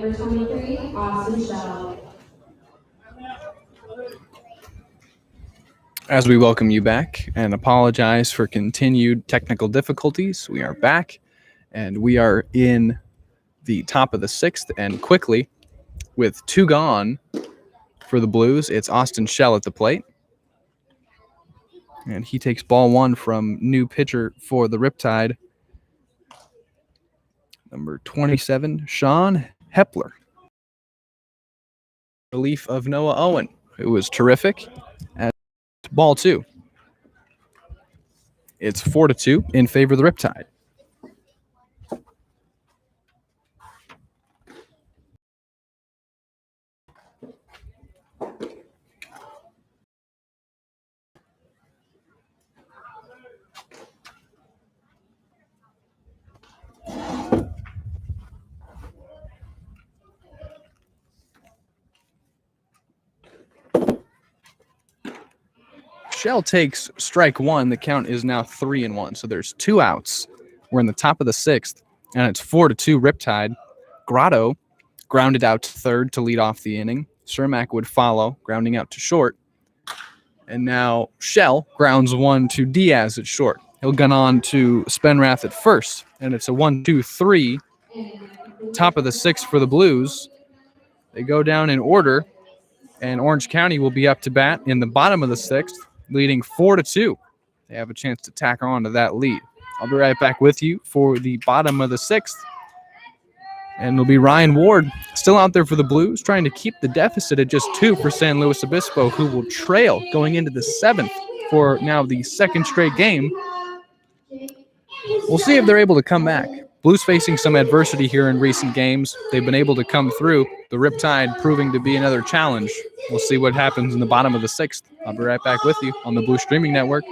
Number 23, Austin Shell. As we welcome you back and apologize for continued technical difficulties, we are back and we are in the top of the sixth, and quickly, with 2 gone for the Blues, it's Austin Shell at the plate. And he takes ball 1 from new pitcher for the Riptide, number 27, Sean Hepler. Relief of Noah Owen, who was terrific at ball 2. It's 4-2 in favor of the Riptide. Shell takes strike 1. The count is now 3-1. So there's 2 outs. We're in the top of the 6th, and it's 4-2 Riptide. Grotto grounded out to third to lead off the inning. Cermak would follow, grounding out to short. And now Shell grounds 1 to Diaz at short. He'll gun on to Spenrath at first, and it's a 1-2-3. Top of the 6th for the Blues. They go down in order, and Orange County will be up to bat in the bottom of the 6th, leading 4-2. They have a chance to tack on to that lead. I'll be right back with you for the bottom of the 6th. And it'll be Ryan Ward still out there for the Blues, trying to keep the deficit at just 2 for San Luis Obispo, who will trail going into the 7th for now the 2nd straight game. We'll see if they're able to come back. Blues facing some adversity here in recent games. They've been able to come through. The Riptide proving to be another challenge. We'll see what happens in the bottom of the 6th. I'll be right back with you on the Blue Streaming Network.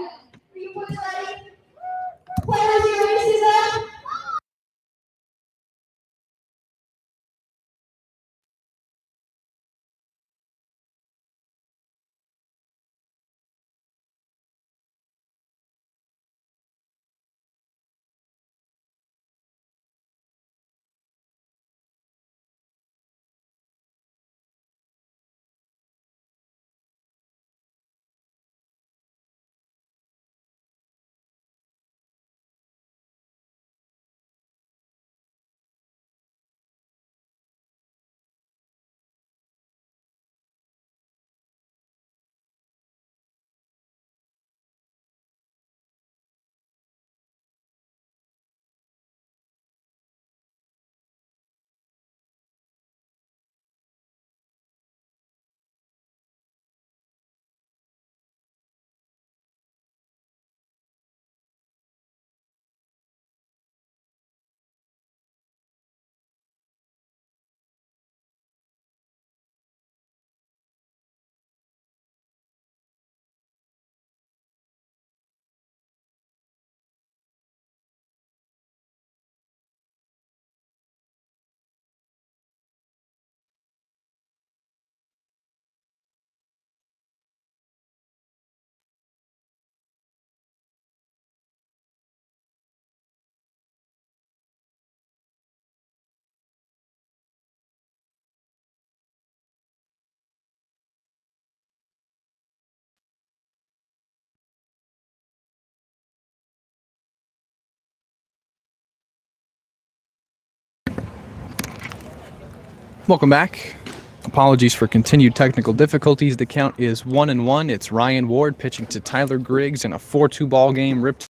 Welcome back. Apologies for continued technical difficulties. The count is 1-1. It's Ryan Ward pitching to Tyler Griggs in a 4-2 ball game. Ripped.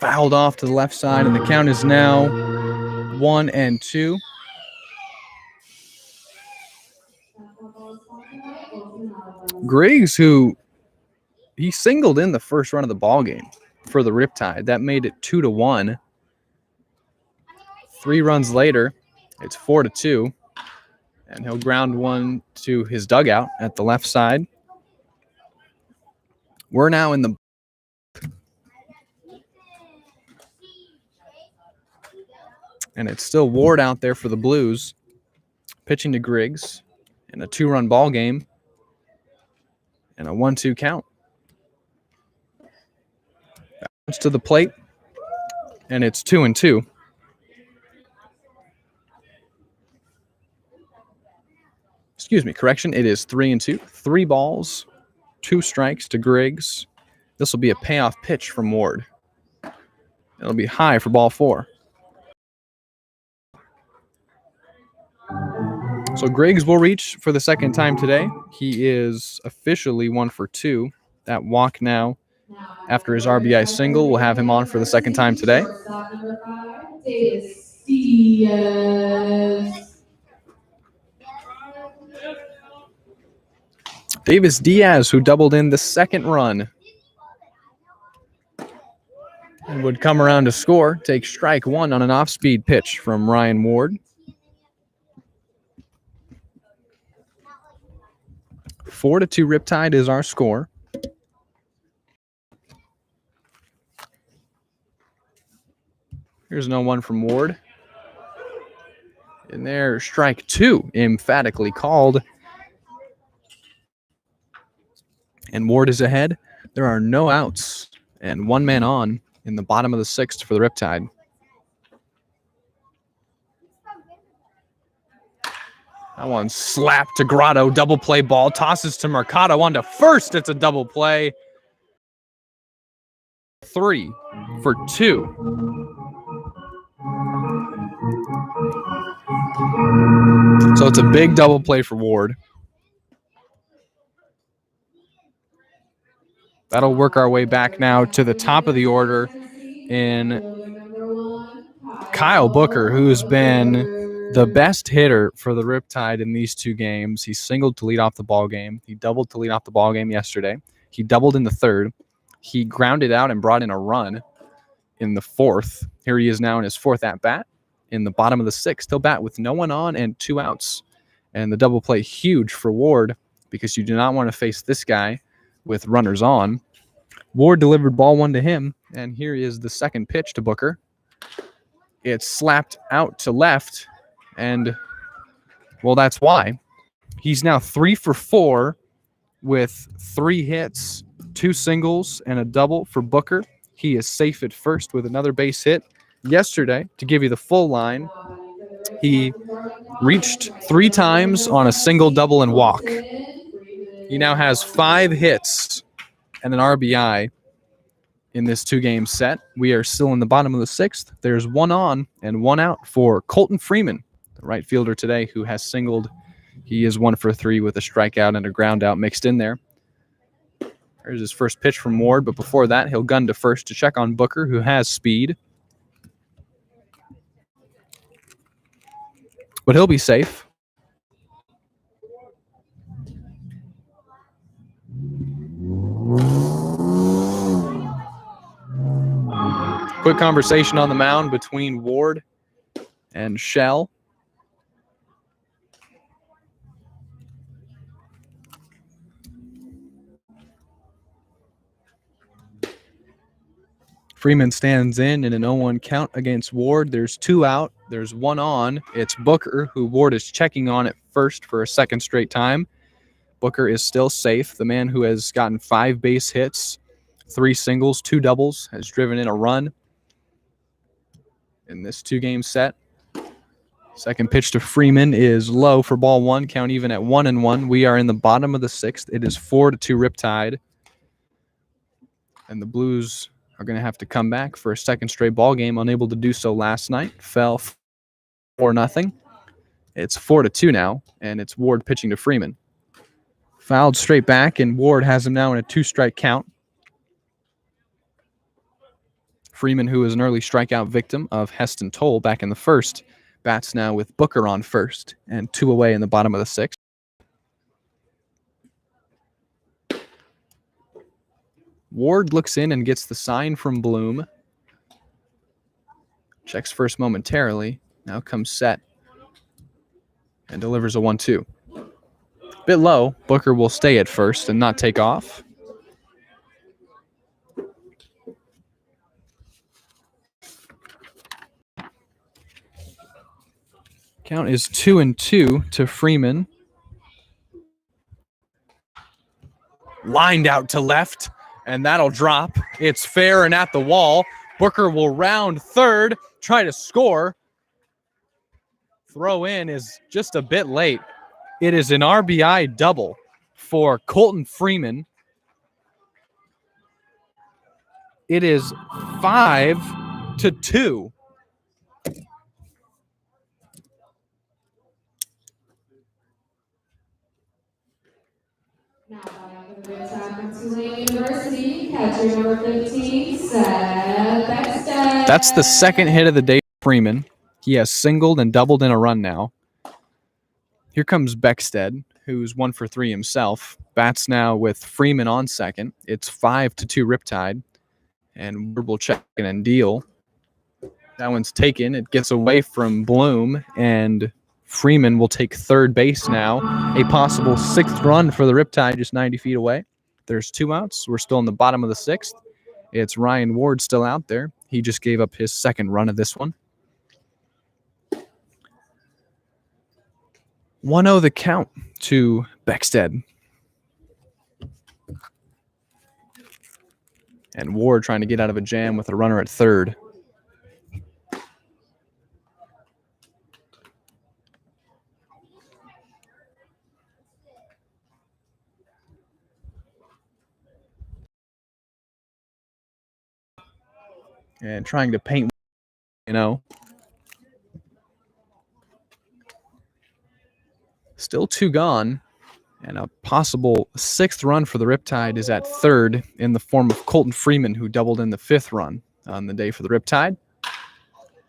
Fouled off to the left side, and the count is now 1-2. Griggs, who he singled in the first run of the ball game for the Riptide. That made it 2-1. 3 runs later, it's 4-2, and he'll ground 1 to his dugout at the left side. We're now in the and it's still Ward out there for the Blues, pitching to Griggs in a 2-run ball game. And a 1-2 count. Bounce to the plate. And it's 2-2. Excuse me, correction. It is 3-2. 3 balls, 2 strikes to Griggs. This will be a payoff pitch from Ward. It'll be high for ball 4. So Griggs will reach for the second time today. He is officially 1 for 2. That walk now, after his RBI single, will have him on for the second time today. Shortstop number 5, Davis Diaz. Davis Diaz, who doubled in the second run, and would come around to score. Take strike 1 on an off-speed pitch from Ryan Ward. 4-2 Riptide is our score. Here's no one from Ward. And there, strike 2, emphatically called. And Ward is ahead. There are no outs and 1 man on in the bottom of the 6th for the Riptide. That one slapped to Grotto. Double play ball. Tosses to Mercado on to first. It's a double play. 3 for 2. So it's a big double play for Ward. That'll work our way back now to the top of the order in Kyle Booker, who's been the best hitter for the Riptide in these 2 games. He singled to lead off the ball game. He doubled to lead off the ball game yesterday. He doubled in the 3rd. He grounded out and brought in a run in the 4th. Here he is now in his 4th at-bat. In the bottom of the 6th, he'll bat with no one on and 2 outs. And the double play huge for Ward because you do not want to face this guy with runners on. Ward delivered ball 1 to him, and here is the second pitch to Booker. It's slapped out to left, and, well, that's why. He's now 3 for 4 with 3 hits, 2 singles, and a double for Booker. He is safe at first with another base hit. Yesterday, to give you the full line, he reached 3 times on a single, double, and walk. He now has 5 hits and an RBI in this 2-game set. We are still in the bottom of the 6th. There's 1 on and 1 out for Colton Freeman, the right fielder today, who has singled. He is 1 for 3 with a strikeout and a ground out mixed in there. There's his first pitch from Ward, but before that, he'll gun to first to check on Booker, who has speed. But he'll be safe. Quick conversation on the mound between Ward and Shell. Freeman stands in an 0-1 count against Ward. There's 2 out. There's 1 on. It's Booker, who Ward is checking on at first for a second straight time. Booker is still safe. The man who has gotten 5 base hits, 3 singles, 2 doubles, has driven in a run in this 2-game set. Second pitch to Freeman is low for ball 1. Count even at 1-1. We are in the bottom of the 6th. It is 4-2 Riptide. And the Blues are going to have to come back for a second straight ball game, unable to do so last night. Fell 4-0. It's 4-2 now, and it's Ward pitching to Freeman. Fouled straight back, and Ward has him now in a 2-strike count. Freeman, who is an early strikeout victim of Heston Toll back in the 1st, bats now with Booker on first and 2 away in the bottom of the 6th. Ward looks in and gets the sign from Bloom. Checks first momentarily. Now comes set and delivers a 1-2. Bit low. Booker will stay at first and not take off. Count is 2-2 to Freeman. lined out to left, and that'll drop. It's fair and at the wall. Booker will round third, try to score. Throw in is just a bit late. It is an RBI double for Colton Freeman. It is 5-2. Now back to the Riptide from Tulane University, catcher number 15, Seth Beckstead. That's the second hit of the day for Freeman. He has singled and doubled in a run now. Here comes Beckstead, who's 1 for 3 himself. Bats now with Freeman on second. It's 5-2 Riptide. And we'll check and deal. That one's taken. It gets away from Bloom, and Freeman will take third base now. A possible 6th run for the Riptide just 90 feet away. There's 2 outs. We're still in the bottom of the 6th. It's Ryan Ward still out there. He just gave up his 2nd run of this one. 1-0 the count to Beckstead. And Ward trying to get out of a jam with a runner at third. And trying to paint, Still 2 gone. And a possible 6th run for the Riptide is at third in the form of Colton Freeman, who doubled in the 5th run on the day for the Riptide.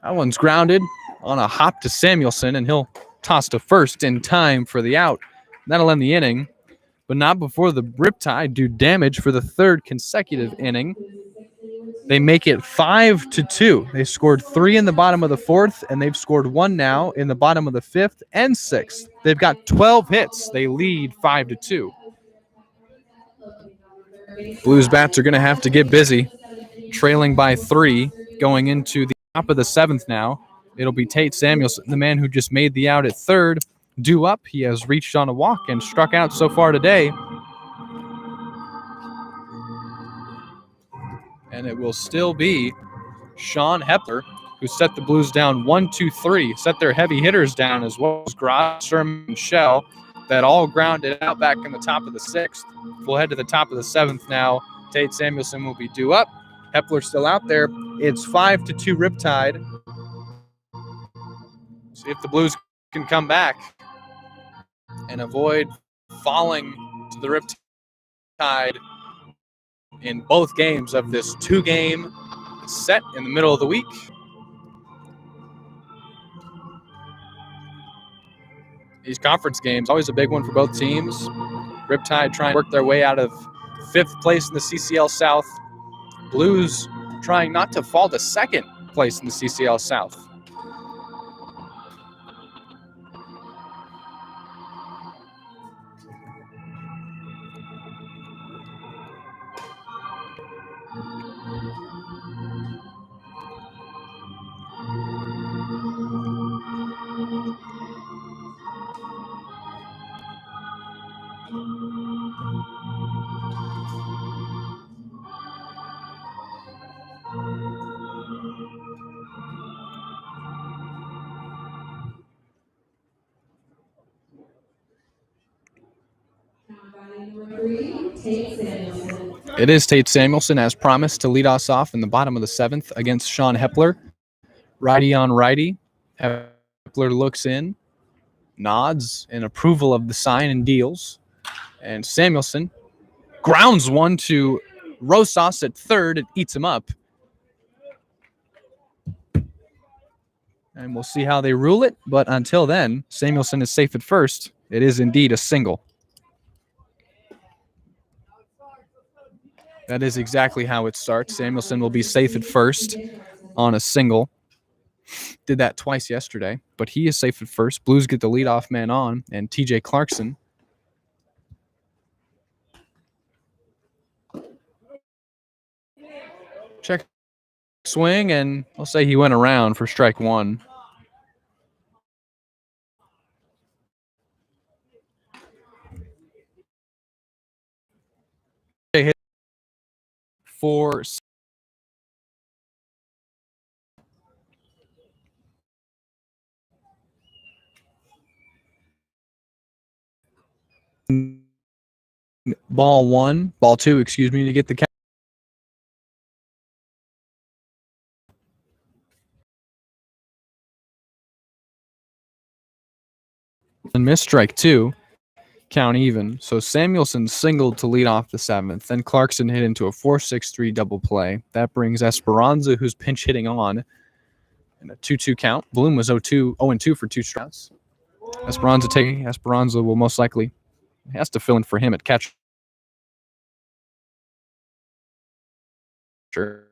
That one's grounded on a hop to Samuelson, and he'll toss to first in time for the out. That'll end the inning, but not before the Riptide do damage for the 3rd consecutive inning. They make it 5-2. They scored 3 in the bottom of the 4th, and they've scored 1 now in the bottom of the 5th and 6th. They've got 12 hits. They lead 5-2. Blues bats are going to have to get busy, trailing by 3, going into the top of the 7th now. It'll be Tate Samuelson, the man who just made the out at third, due up. He has reached on a walk and struck out so far today. And it will still be Sean Hepler, who set the Blues down 1-2-3, set their heavy hitters down as well as Gross, Sherman, and Shell, that all grounded out back in the top of the 6th. We'll head to the top of the 7th now. Tate Samuelson will be due up. Hepler's still out there. It's 5-2 Riptide. See if the Blues can come back and avoid falling to the Riptide in both games of this 2-game set in the middle of the week. These conference games, always a big one for both teams. Riptide trying to work their way out of 5th place in the CCL South. Blues trying not to fall to 2nd place in the CCL South. It is Tate Samuelson, as promised, to lead us off in the bottom of the 7th against Sean Hepler. Righty on righty. Hepler looks in, nods in approval of the sign and deals. And Samuelson grounds one to Rosas at third. It eats him up. And we'll see how they rule it. But until then, Samuelson is safe at first. It is indeed a single. That is exactly how it starts. Samuelson will be safe at first on a single. Did that twice yesterday, but he is safe at first. Blues get the leadoff man on, and TJ Clarkson. Check swing, and I'll say he went around for strike 1. for ball two, excuse me, to get the count. And missed strike two, count even. So Samuelson singled to lead off the seventh. Then Clarkson hit into a 4-6-3 double play. That brings Esperanza, who's pinch hitting on, in a 2-2 count. Bloom was 0-2 for two strikes. Esperanza will most likely has to fill in for him at catcher. Sure.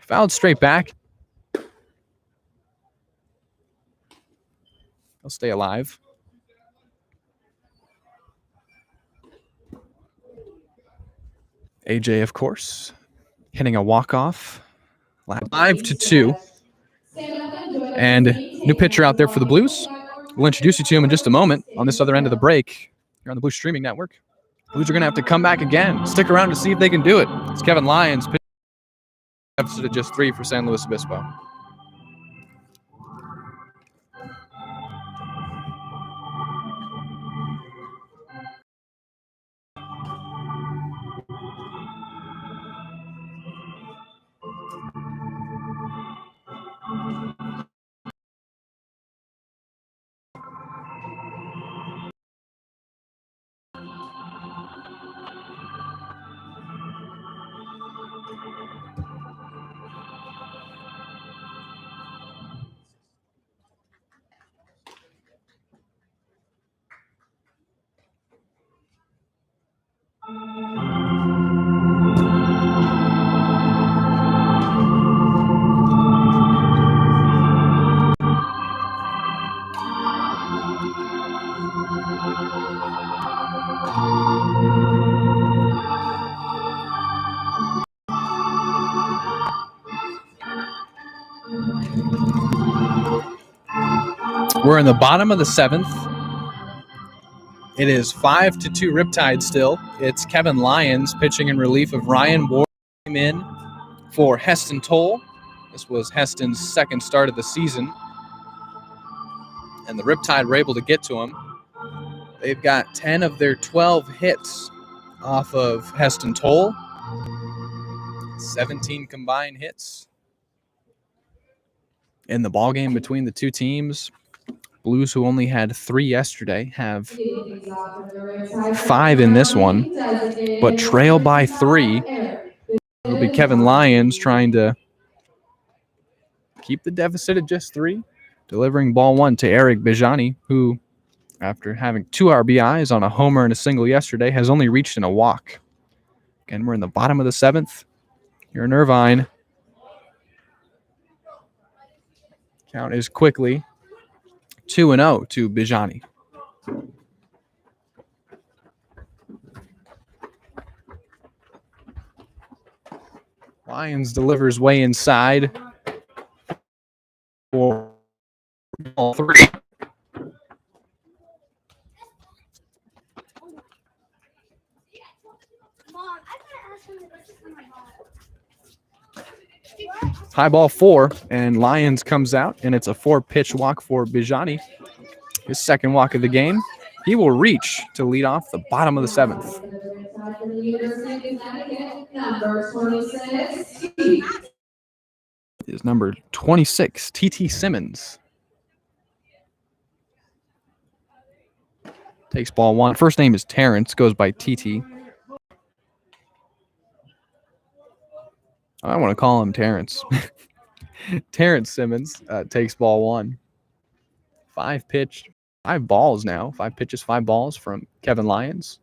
Fouled straight back. He'll stay alive. AJ, of course, hitting a walk-off. 5-2. And new pitcher out there for the Blues. We'll introduce you to him in just a moment on this other end of the break here on the Blues Streaming Network. Blues are going to have to come back again. Stick around to see if they can do it. It's Kevin Lyons. Deficit of just 3 for San Luis Obispo. We're in the bottom of the seventh. It is 5-2 Riptide still. It's Kevin Lyons pitching in relief of Ryan Ward. Came in for Heston Toll. This was Heston's second start of the season. And the Riptide were able to get to him. They've got 10 of their 12 hits off of Heston Toll. 17 combined hits in the ballgame between the two teams. Blues, who only had 3 yesterday, have 5 in this one, but trail by 3. It'll be Kevin Lyons trying to keep the deficit at just 3, delivering ball 1 to Eric Bijani, who, after having 2 RBIs on a homer and a single yesterday, has only reached in a walk. Again, we're in the bottom of the 7th. Here in Irvine. Count is quickly 2-0 to Bijani. Lyons delivers way inside for ball 3. High ball 4, and Lyons comes out, and it's a 4-pitch walk for Bijani. His second walk of the game. He will reach to lead off the bottom of the 7th. Is number 26, T.T. Simmons. Takes ball 1. First name is Terrence, goes by T.T. I want to call him Terrence. Terrence Simmons takes ball 1. 5 balls now. 5 pitches, 5 balls from Kevin Lyons.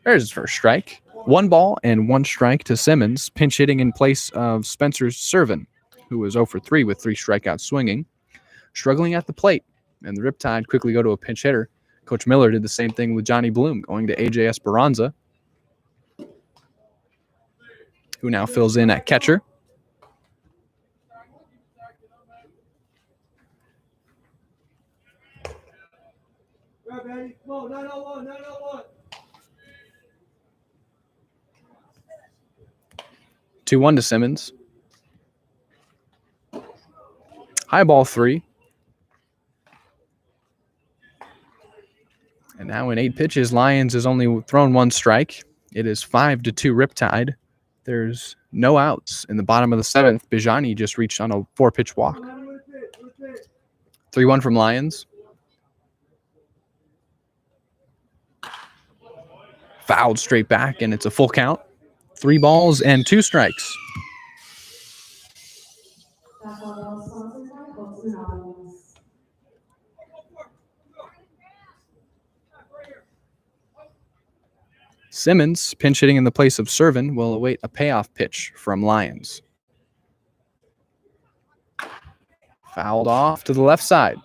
There's his first strike. 1 ball and 1 strike to Simmons, pinch hitting in place of Spencer Servin, who was 0 for 3 with 3 strikeouts swinging. Struggling at the plate, and the Riptide quickly go to a pinch hitter. Coach Miller did the same thing with Johnny Bloom, going to AJ Esperanza. who now fills in at catcher. Two one to Simmons. High ball 3. And now in 8 pitches, Lions has only thrown 1 strike. It is 5-2 Riptide. There's no outs in the bottom of the 7th. Bijani just reached on a 4-pitch walk. 3-1 from Lions. Fouled straight back, and it's a full count. 3 balls and 2 strikes. Simmons, pinch hitting in the place of Servin, will await a payoff pitch from Lions. Fouled off to the left side.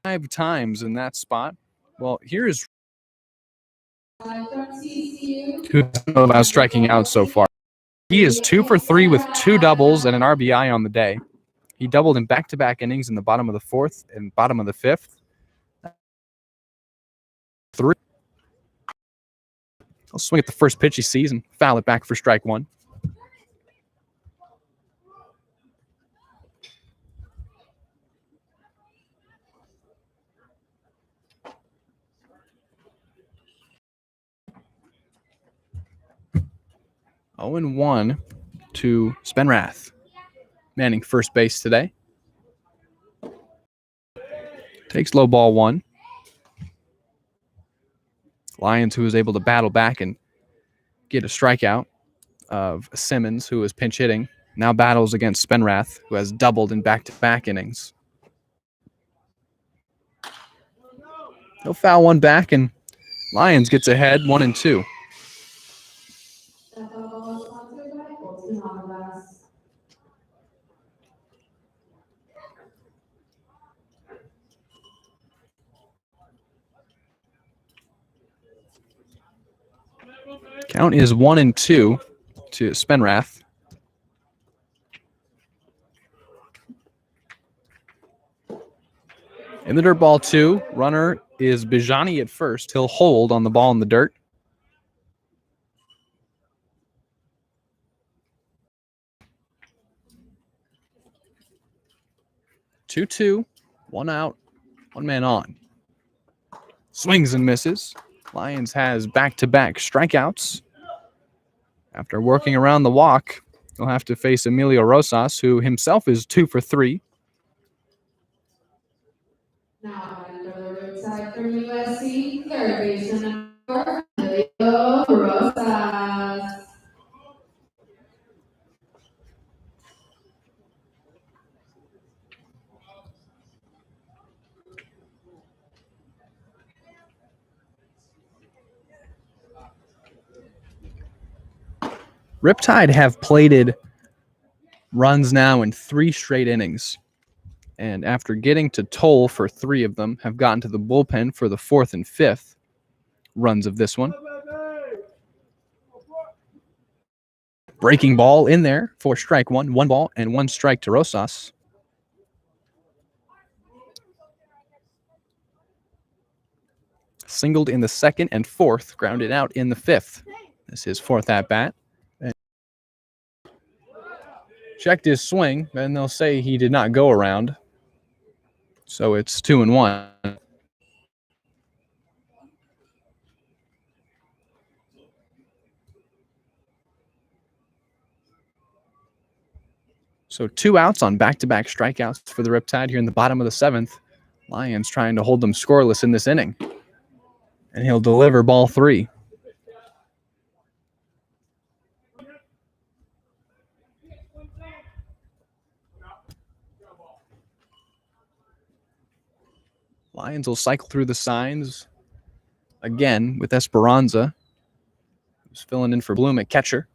Five times in that spot. Well, here's who doesn't know about striking out so far. He is 2 for 3 with 2 doubles and an RBI on the day. He doubled in back-to-back innings in the bottom of the 4th and bottom of the 5th. 3. He'll swing at the first pitch he sees and foul it back for strike 1. Oh, 0-1 to Spenrath, manning first base today. Takes low ball 1. Lions, who was able to battle back and get a strikeout of Simmons, who was pinch hitting, now battles against Spenrath, who has doubled in back-to-back innings. He'll foul one back, and Lions gets ahead 1-2. Count is 1-2 to Spenrath. In the dirt ball 2, runner is Bijani at first. He'll hold on the ball in the dirt. Two, 1 out, 1 man on. Swings and misses. Lions has back-to-back strikeouts. After working around the walk, he'll have to face Emilio Rosas, who himself is 2 for 3. Now, for the Riptide from USC, third baseman number 4, Emilio Rosas. Riptide have plated runs now in 3 straight innings. And after getting to Toll for 3 of them, have gotten to the bullpen for the 4th and 5th runs of this one. Breaking ball in there for strike 1, 1 ball and 1 strike to Rosas. Singled in the 2nd and 4th, grounded out in the 5th. This is his 4th at-bat. Checked his swing, and they'll say he did not go around. So it's 2-1. So 2 outs on back-to-back strikeouts for the Riptide here in the bottom of the 7th. Lions trying to hold them scoreless in this inning. And he'll deliver ball 3. Lions will cycle through the signs again with Esperanza, who's filling in for Bloom at catcher.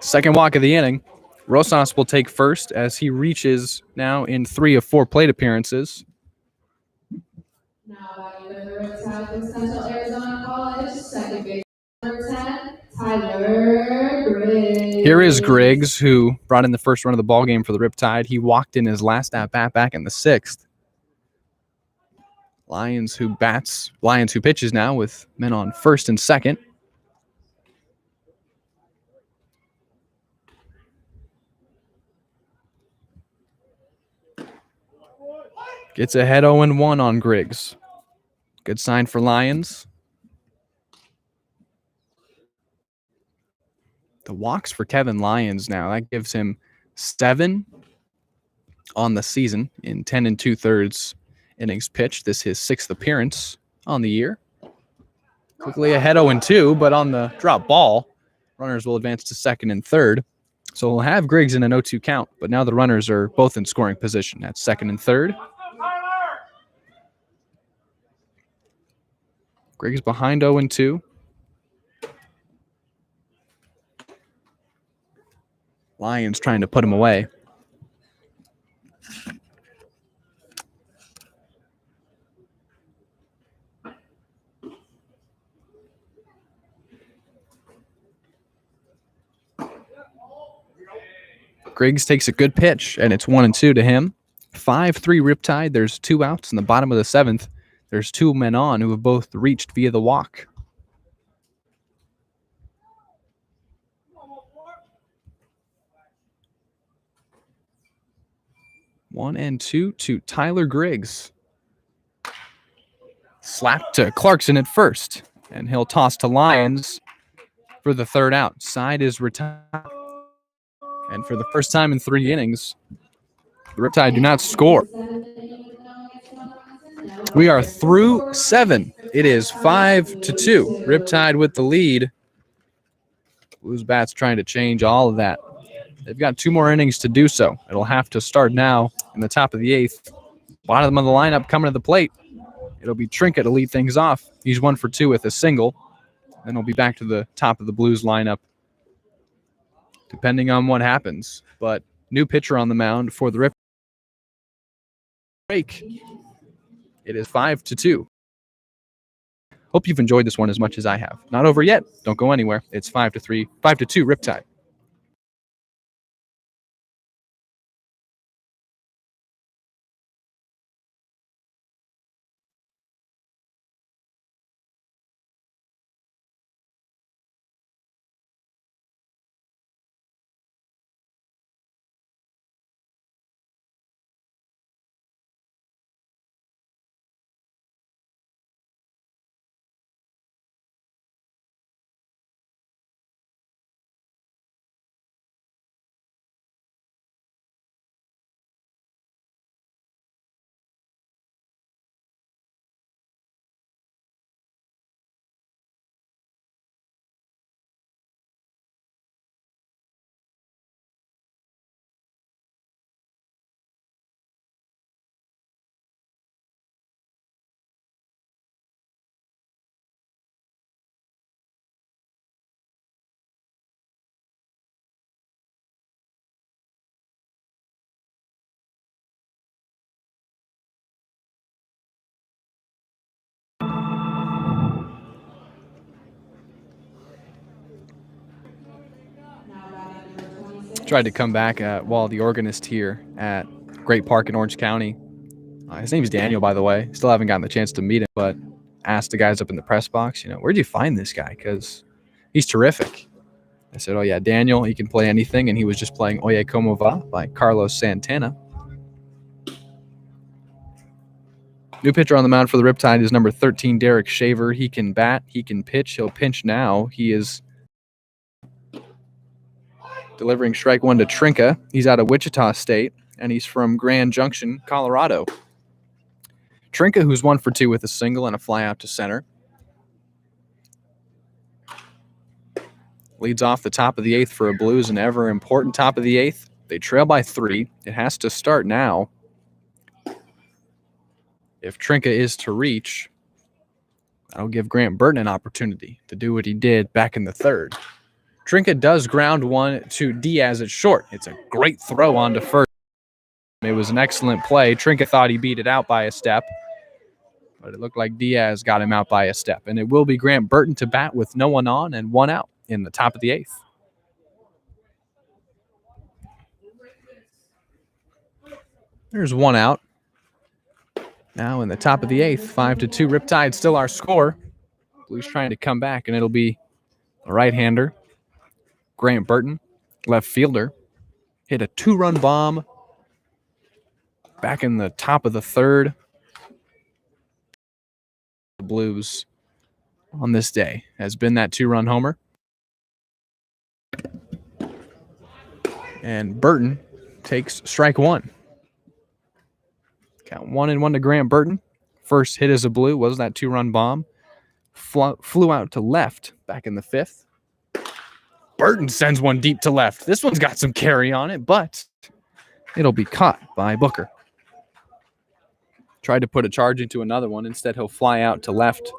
Second walk of the inning. Rosas will take first as he reaches now in 3 of 4 plate appearances. Now batting for the Riptide from Central Arizona College, second base number 10, Tyler Griggs. Here is Griggs, who brought in the first run of the ball game for the Riptide. He walked in his last at-bat back in the 6th. Lions who pitches now with men on first and second. Gets ahead 0-1 on Griggs. Good sign for Lions. The walks for Kevin Lyons now. That gives him 7 on the season in 10 2/3 innings pitched. This is his 6th appearance on the year. Quickly ahead 0-2, but on the drop ball, runners will advance to second and third. So we'll have Griggs in an 0-2 count, but now the runners are both in scoring position at second and third. Griggs behind 0-2. Lions trying to put him away. Griggs takes a good pitch, and it's 1-2 to him. 5-3 Riptide. There's 2 outs in the bottom of the 7th. There's 2 men on who have both reached via the walk. One and two to Tyler Griggs. Slap to Clarkson at first, and he'll toss to Lyons for the third out. Side is retired. And for the first time in 3 innings, the Riptide do not score. We are through 7. It is 5-2. Riptide with the lead. Blues bats trying to change all of that. They've got 2 more innings to do so. It'll have to start now in the top of the 8th. Bottom of the lineup coming to the plate. It'll be Trinka to lead things off. He's 1 for 2 with a single. Then he'll be back to the top of the Blues lineup, depending on what happens. But new pitcher on the mound for the Rip. Break. It is 5-2. Hope you've enjoyed this one as much as I have. Not over yet. Don't go anywhere. It's 5-2 Riptide. Tried to come back while the organist here at Great Park in Orange County. His name's Daniel, by the way. Still haven't gotten the chance to meet him, but asked the guys up in the press box, where'd you find this guy? Because he's terrific. I said, oh, yeah, Daniel, he can play anything, and he was just playing Oye Como Va by Carlos Santana. New pitcher on the mound for the Riptide is number 13, Derek Shaver. He can bat. He can pitch. He'll pinch now. He is delivering strike 1 to Trinka. He's out of Wichita State, and he's from Grand Junction, Colorado. Trinka, who's 1 for 2 with a single and a fly out to center. Leads off the top of the 8th for a Blues, an ever-important top of the 8th. They trail by 3. It has to start now. If Trinka is to reach, that'll give Grant Burton an opportunity to do what he did back in the 3rd. Trinket does ground one to Diaz at short. It's a great throw onto first. It was an excellent play. Trinket thought he beat it out by a step, but it looked like Diaz got him out by a step. And it will be Grant Burton to bat with no one on and one out in the top of the eighth. There's one out. Now in the top of the eighth, 5-2 Riptide, still our score. Blues trying to come back, and it'll be a right-hander. Grant Burton, left fielder, hit a two-run bomb back in the top of the third. The Blues on this day has been that two-run homer. And Burton takes strike one. Count 1-1 to Grant Burton. First hit as a Blue was that two-run bomb. Flew out to left back in the fifth. Burton sends one deep to left. This one's got some carry on it, but it'll be caught by Booker. Tried to put a charge into another one. Instead, he'll fly out to left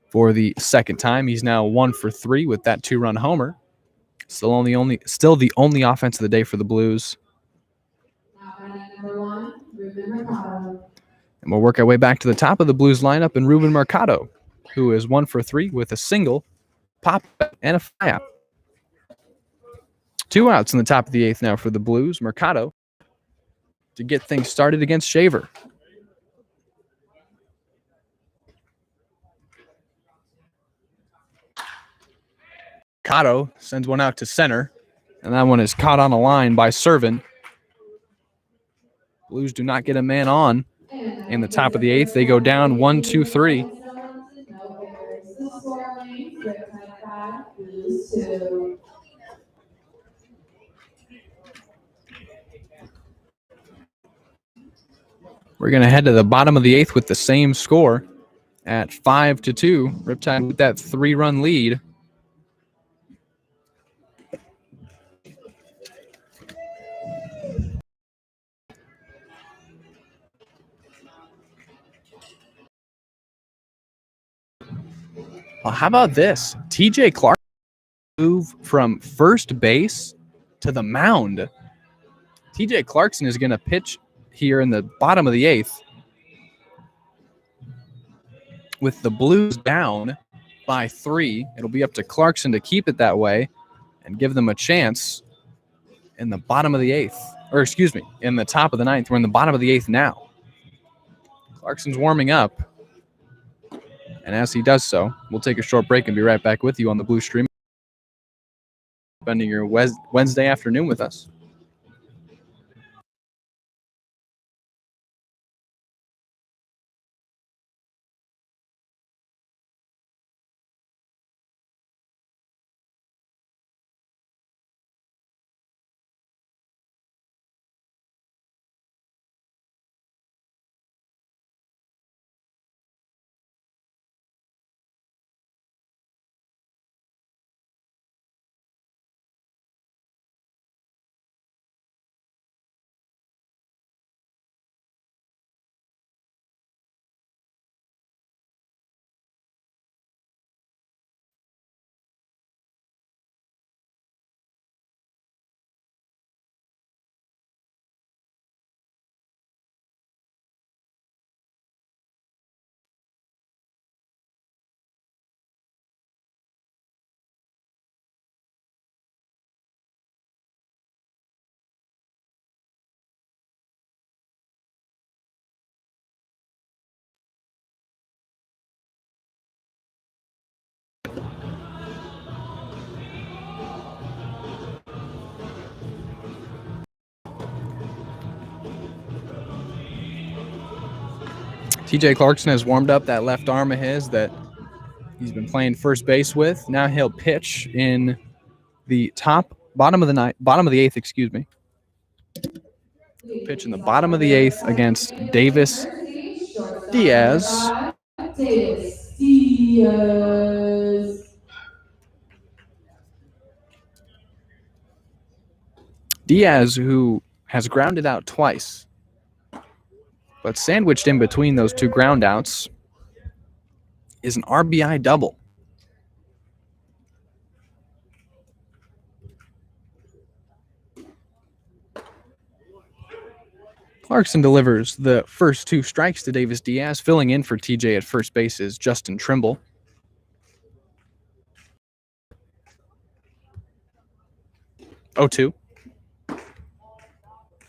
for the second time. He's now 1 for 3 with that two-run homer. Still the only offense of the day for the Blues. Number 1, Ruben Mercado. And we'll work our way back to the top of the Blues lineup and Ruben Mercado, who is 1 for 3 with a single, pop, and a fly out. 2 outs in the top of the eighth now for the Blues. Mercado to get things started against Shaver. Mercado sends one out to center, and that one is caught on a line by Servin. Blues do not get a man on in the top of the eighth. They go down 1-2-3. We're going to head to the bottom of the eighth with the same score at 5-2. Riptide with that 3-run lead. Well, how about this? TJ Clark move from first base to the mound. TJ Clarkson is going to pitch here in the bottom of the eighth with the Blues down by 3. It'll be up to Clarkson to keep it that way and give them a chance in the bottom of the eighth. Or excuse me, in the top of the ninth. We're in the bottom of the eighth now. Clarkson's warming up. And as he does so, we'll take a short break and be right back with you on the Blue Stream. Spending your Wednesday afternoon with us. TJ Clarkson has warmed up that left arm of his that he's been playing first base with. Now he'll pitch in the bottom of the eighth, excuse me. Pitch in the bottom of the eighth against Davis Diaz. Diaz, who has grounded out twice, but sandwiched in between those two ground outs is an RBI double. Clarkson delivers the first 2 strikes to Davis Diaz. Filling in for TJ at first base is Justin Trimble. 0-2.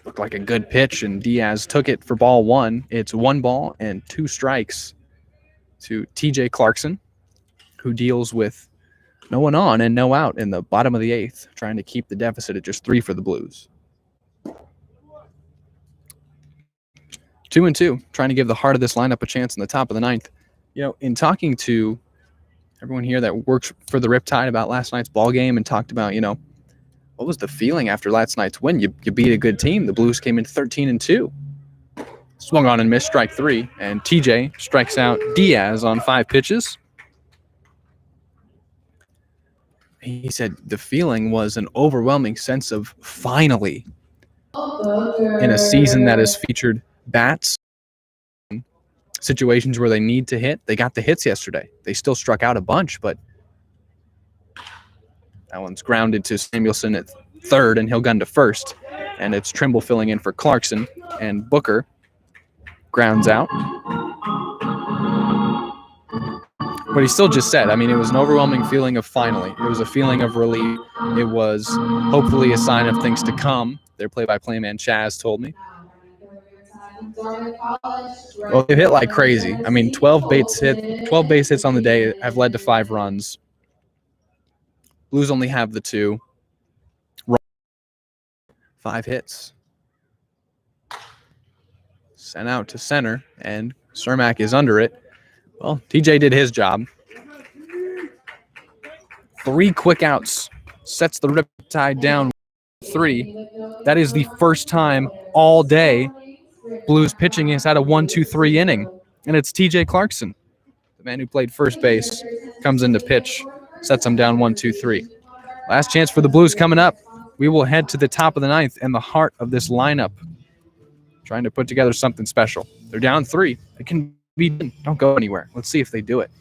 Looked like a good pitch, and Diaz took it for ball 1. It's 1 ball and 2 strikes to TJ Clarkson, who deals with no one on and no out in the bottom of the 8th, trying to keep the deficit at just 3 for the Blues. 2-2, trying to give the heart of this lineup a chance in the top of the 9th. You know, in talking to everyone here that works for the Riptide about last night's ball game and talked about, you know, what was the feeling after last night's win? You beat a good team. The Blues came in 13-2. Swung on and missed strike 3, and TJ strikes out Diaz on 5 pitches. He said the feeling was an overwhelming sense of finally, in a season that has featured bats, situations where they need to hit. They got the hits yesterday. They still struck out a bunch, but that one's grounded to Samuelson at third, and he'll gun to first. And it's Trimble filling in for Clarkson, and Booker grounds out. But he still just said, I mean, it was an overwhelming feeling of finally. It was a feeling of relief. It was hopefully a sign of things to come. Their play-by-play man Chaz told me. Well, they've hit like crazy. I mean, 12 base hits on the day have led to 5 runs. Blues only have the 2. 5 hits. Sent out to center, and Cermak is under it. Well, TJ did his job. 3 quick outs. Sets the Riptide down 3. That is the first time all day Blues pitching has had a 1-2-3 inning. And it's TJ Clarkson, the man who played first base, comes in to pitch, sets him down 1-2-3. Last chance for the Blues coming up. We will head to the top of the 9th and the heart of this lineup, trying to put together something special. They're down 3. It can be done. Don't go anywhere. Let's see if they do it.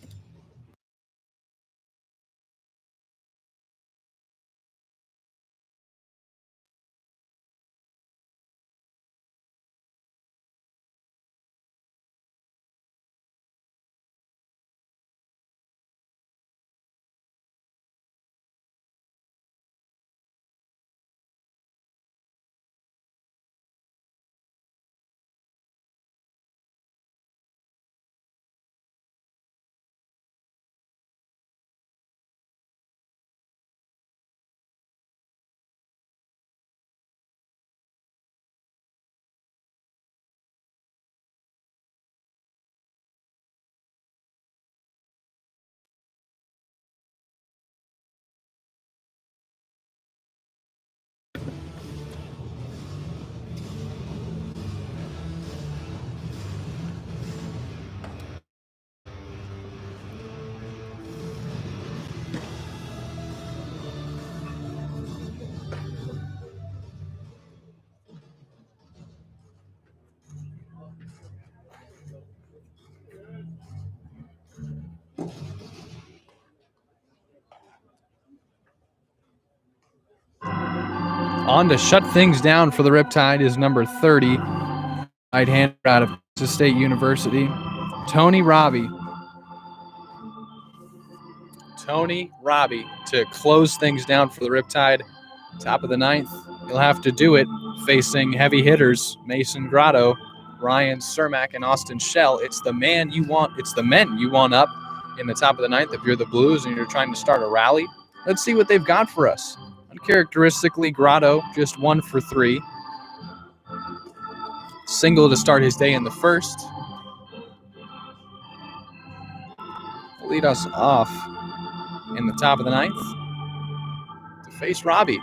On to shut things down for the Riptide is number 30, right-hander out of Texas State University, Tony Robbie. Tony Robbie to close things down for the Riptide. Top of the 9th. He'll have to do it facing heavy hitters Mason Grotto, Ryan Cermak, and Austin Shell. It's the man you want. It's the men you want up in the top of the 9th if you're the Blues and you're trying to start a rally. Let's see what they've got for us. Uncharacteristically, Grotto just 1 for 3. Single to start his day in the first. Lead us off in the top of the 9th to face Robbie.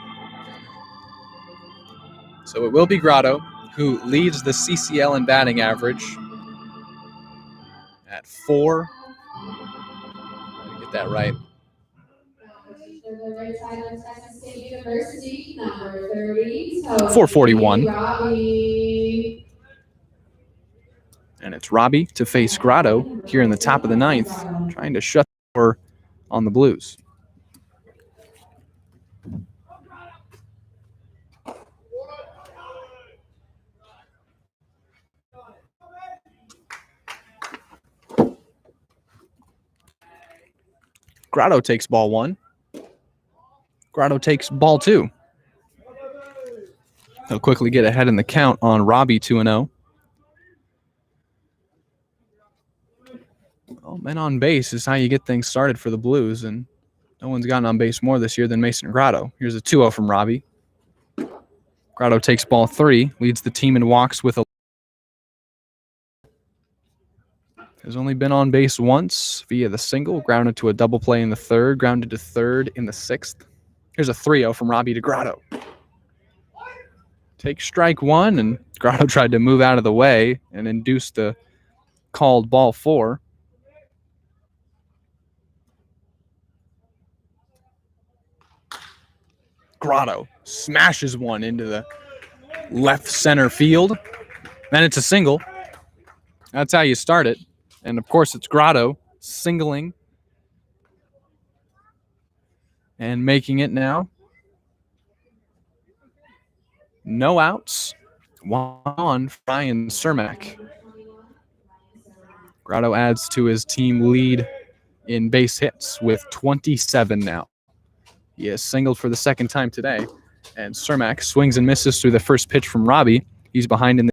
So it will be Grotto, who leads the CCL in batting average at 4. Let me get that right. 441. And it's Robbie to face Grotto here in the top of the 9th, trying to shut the door on the Blues. Grotto takes ball 1. Grotto takes ball 2. He'll quickly get ahead in the count on Robbie 2-0. Well, men on base is how you get things started for the Blues, and no one's gotten on base more this year than Mason Grotto. Here's a 2-0 from Robbie. Grotto takes ball 3, leads the team in walks with a... Has only been on base once via the single, grounded to a double play in the 3rd, grounded to 3rd in the 6th. Here's a 3-0 from Robbie to Grotto. Takes strike 1, and Grotto tried to move out of the way and induced the called ball 4. Grotto smashes one into the left center field. And it's a single. That's how you start it. And of course, it's Grotto singling and making it now. No outs. 1 for Ryan Cermak. Grotto adds to his team lead in base hits with 27 now. He has singled for the 2nd time today. And Cermak swings and misses through the first pitch from Robbie. He's behind in the...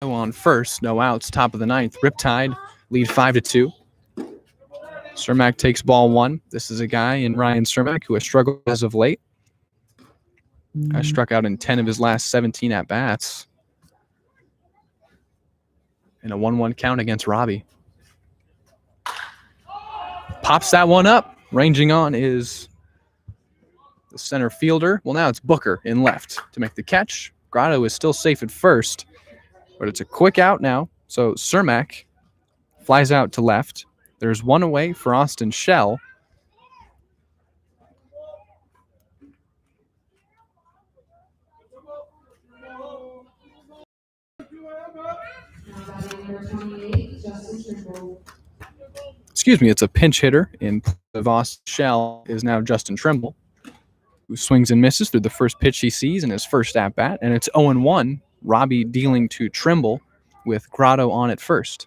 On first, no outs, top of the 9th. Riptide lead 5-2. Cermak takes ball 1. This is a guy in Ryan Cermak who has struggled as of late. Has struck out in 10 of his last 17 at-bats. In a 1-1 count against Robbie. Pops that one up. Ranging on is the center fielder. Well, now it's Booker in left to make the catch. Grotto is still safe at first, but it's a quick out now. So Cermak flies out to left. There's one away for Austin Shell. Excuse me, it's a pinch hitter in of Austin Shell is now Justin Trimble, who swings and misses through the first pitch he sees in his first at-bat, and it's 0-1. Robbie dealing to Trimble with Grotto on at first.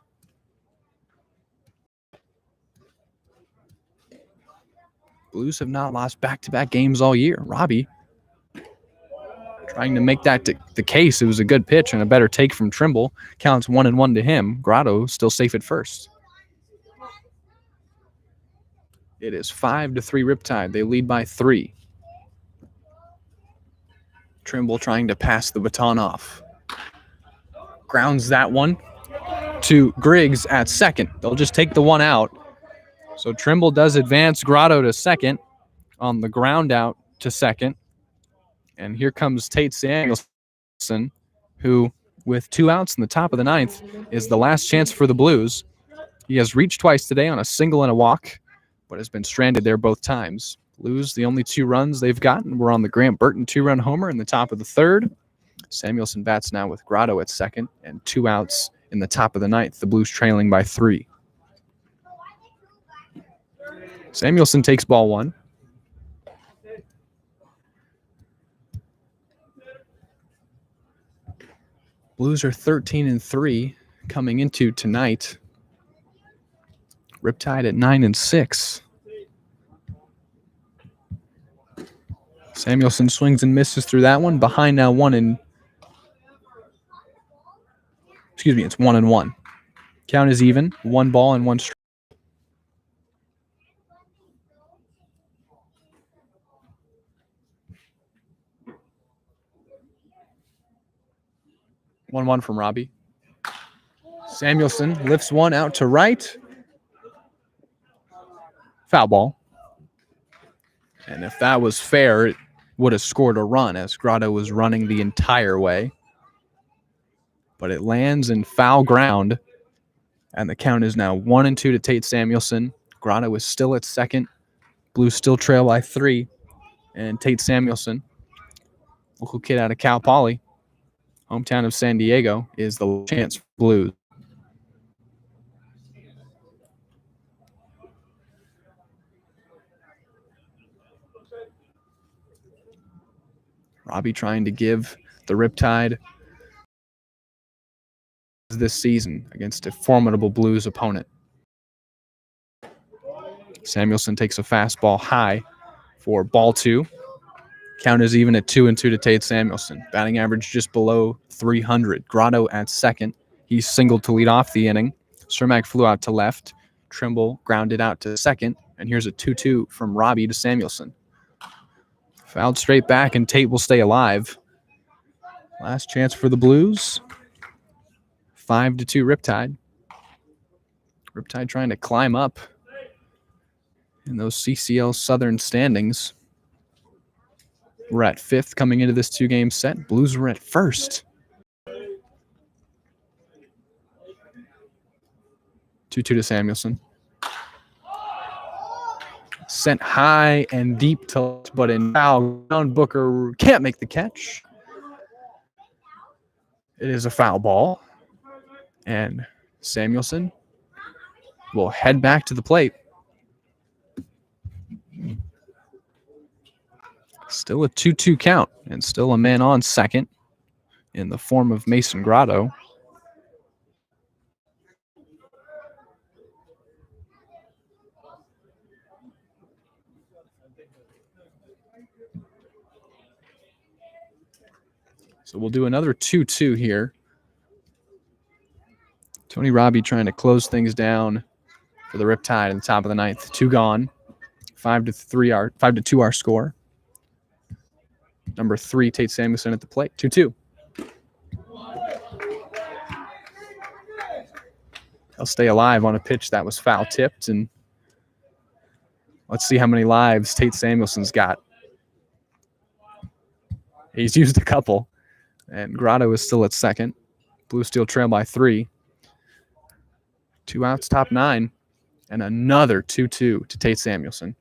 Blues have not lost back-to-back games all year. Robbie trying to make that the case. It was a good pitch and a better take from Trimble. Counts 1-1 to him. Grotto still safe at first. It is 5-3 Riptide. They lead by 3. Trimble trying to pass the baton off. Grounds that one to Griggs at second. They'll just take the one out. So Trimble does advance Grotto to second on the ground out to second. And here comes Tate Samuelson, who, with 2 outs in the top of the 9th, is the last chance for the Blues. He has reached twice today on a single and a walk, but has been stranded there both times. Blues, the only 2 runs they've gotten were on the Grant Burton 2-run homer in the top of the 3rd. Samuelson bats now with Grotto at second and 2 outs in the top of the 9th. The Blues trailing by 3. Samuelson takes ball 1. Blues are 13-3 coming into tonight. Riptide at 9-6. Samuelson swings and misses through that one. Behind now it's 1-1. Count is even. 1 ball and 1 strike. One from Robbie. Samuelson lifts one out to right. Foul ball. And if that was fair, it would have scored a run as Grotto was running the entire way. But it lands in foul ground. And the count is now 1-2 to Tate Samuelson. Grotto is still at second. Blues still trail by 3. And Tate Samuelson, local kid out of Cal Poly, hometown of San Diego, is the chance for Blues. Robbie trying to give the Riptide this season against a formidable Blues opponent. Samuelson takes a fastball high for ball 2. Count is even at 2-2 to Tate Samuelson. Batting average just below 300. Grotto at second. He's singled to lead off the inning. Cermak flew out to left. Trimble grounded out to second. And here's a 2-2 from Robbie to Samuelson. Fouled straight back, and Tate will stay alive. Last chance for the Blues. 5-2 Riptide. Riptide trying to climb up in those CCL Southern standings. We're at 5th coming into this 2-game set. Blues were at 1st. 2-2 to Samuelson. Sent high and deep to, but in foul ground, Booker can't make the catch. It is a foul ball. And Samuelson will head back to the plate. Still a 2-2 count, and still a man on second in the form of Mason Grotto. So we'll do another 2-2 here. Tony Robbie trying to close things down for the Riptide in the top of the 9th. 2 gone. 5-2 our score. Number 3, Tate Samuelson at the plate. 2-2. He'll stay alive on a pitch that was foul tipped, and let's see how many lives Tate Samuelson's got. He's used a couple, and Grotto is still at second. Blue Steel trail by 3. 2 outs, top 9, and another 2-2 to Tate Samuelson.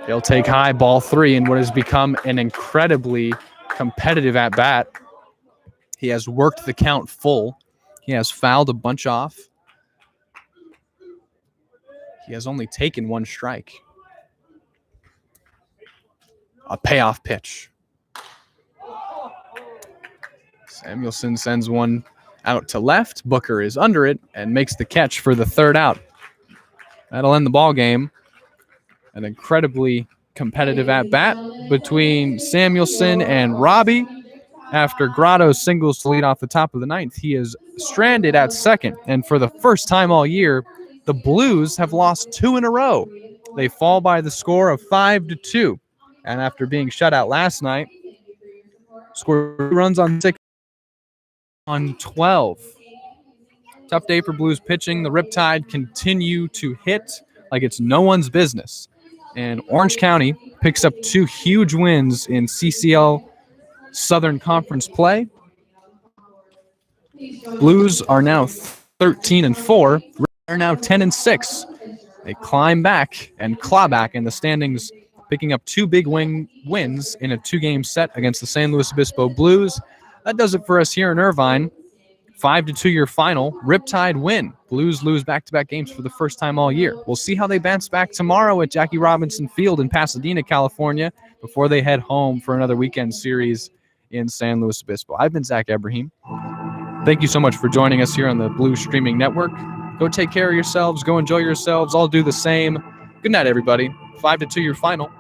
He'll take high, ball 3, in what has become an incredibly competitive at-bat. He has worked the count full. He has fouled a bunch off. He has only taken 1 strike. A payoff pitch. Samuelson sends one out to left. Booker is under it and makes the catch for the 3rd out. That'll end the ball game. An incredibly competitive at-bat between Samuelson and Robbie. After Grotto singles to lead off the top of the 9th, he is stranded at second. And for the first time all year, the Blues have lost 2 in a row. They fall by the score of 5-2. And after being shut out last night, scored 2 runs on 6 on 12. Tough day for Blues pitching. The Riptide continue to hit like it's no one's business. And Orange County picks up 2 huge wins in CCL Southern Conference play. Blues are now 13-4. They're now 10-6. They climb back and claw back in the standings, picking up 2 big wins in a 2-game set against the San Luis Obispo Blues. That does it for us here in Irvine. 5-2 your final. Riptide win. Blues lose back-to-back games for the first time all year. We'll see how they bounce back tomorrow at Jackie Robinson Field in Pasadena, California, before they head home for another weekend series in San Luis Obispo. I've been Zach Ebrahim. Thank you so much for joining us here on the Blues Streaming Network. Go take care of yourselves. Go enjoy yourselves. I'll do the same. Good night, everybody. 5-2 your final.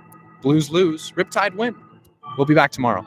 Blues lose. Riptide win. We'll be back tomorrow.